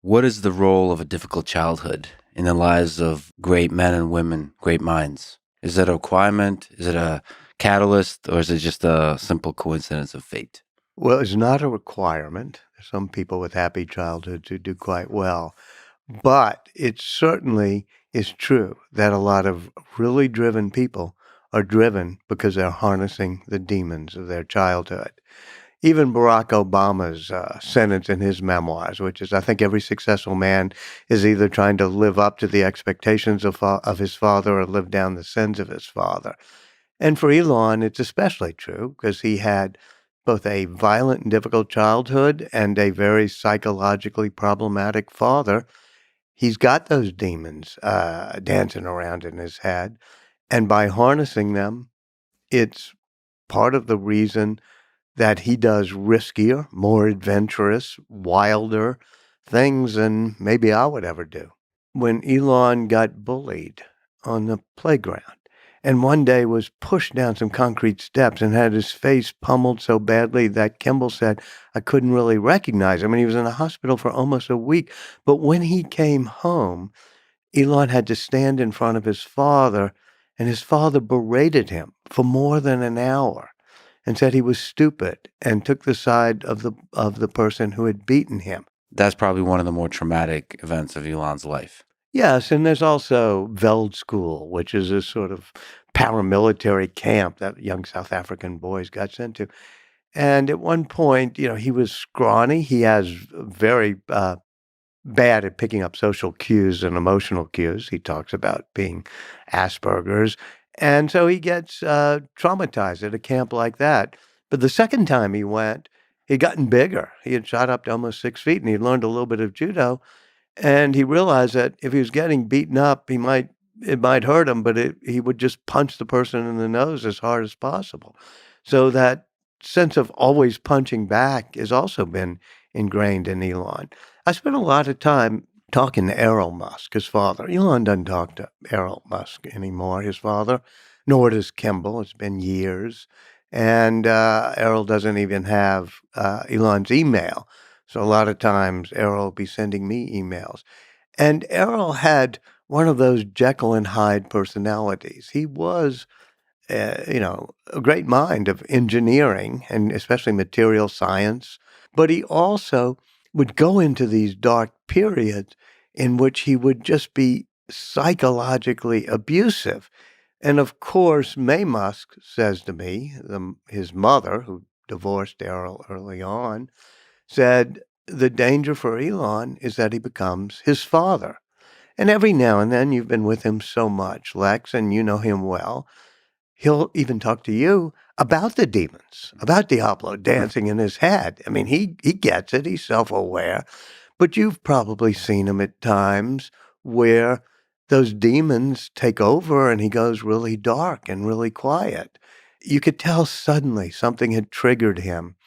What is the role of a difficult childhood in the lives of great men and women, great minds? Is it a requirement? Is it a catalyst? Or is it just a simple coincidence of fate? Well, it's not a requirement. There's some people with happy childhoods who do quite well. But it certainly is true that a lot of really driven people are driven because they're harnessing the demons of their childhood. Even Barack Obama's sentence in his memoirs, which is, I think every successful man is either trying to live up to the expectations of his father or live down the sins of his father. And for Elon, it's especially true because he had both a violent and difficult childhood and a very psychologically problematic father. He's got those demons dancing around in his head. And by harnessing them, it's part of the reason that he does riskier, more adventurous, wilder things than maybe I would ever do. When Elon got bullied on the playground and one day was pushed down some concrete steps and had his face pummeled so badly that Kimball said, I couldn't really recognize him. And he was in the hospital for almost a week. But when he came home, Elon had to stand in front of his father, and his father berated him for more than an hour and said he was stupid and took the side of the person who had beaten him. That's probably one of the more traumatic events of Elon's life. Yes, and there's also Veld School, which is a sort of paramilitary camp that young South African boys got sent to. And at one point, he was scrawny. He has very bad at picking up social cues and emotional cues. He talks about being Asperger's. And so he gets traumatized at a camp like that. But the second time he went, he'd gotten bigger. He had shot up to almost 6 feet, and he'd learned a little bit of judo. And he realized that if he was getting beaten up, it might hurt him, but he would just punch the person in the nose as hard as possible. So that sense of always punching back has also been ingrained in Elon. I spent a lot of time talking to Elon Musk, his father. Elon doesn't talk to Elon Musk anymore, his father, nor does Kimball. It's been years. And Errol doesn't even have Elon's email. So a lot of times Errol will be sending me emails. And Errol had one of those Jekyll and Hyde personalities. He was, a great mind of engineering and especially material science. But he also would go into these dark periods in which he would just be psychologically abusive. And of course, Mae Musk says to me, his mother, who divorced Errol early on, said the danger for Elon is that he becomes his father. And every now and then, you've been with him so much, Lex, and you know him well, he'll even talk to you about the demons, about Diablo dancing in his head. I mean, he gets it. He's self-aware. But you've probably seen him at times where those demons take over and he goes really dark and really quiet. You could tell suddenly something had triggered him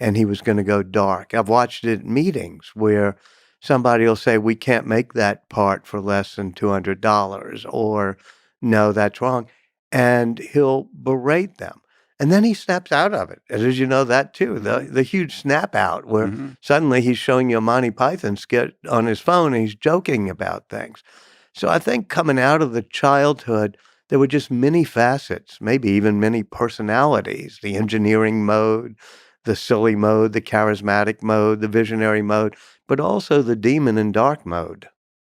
and he was going to go dark. I've watched it at meetings where somebody will say, we can't make that part for less than $200, or no, that's wrong. And he'll berate them. And then he snaps out of it. And as you know that too, the huge snap out where suddenly he's showing you a Monty Python skit on his phone and he's joking about things. So I think coming out of the childhood, there were just many facets, maybe even many personalities, the engineering mode, the silly mode, the charismatic mode, the visionary mode, but also the demon and dark mode.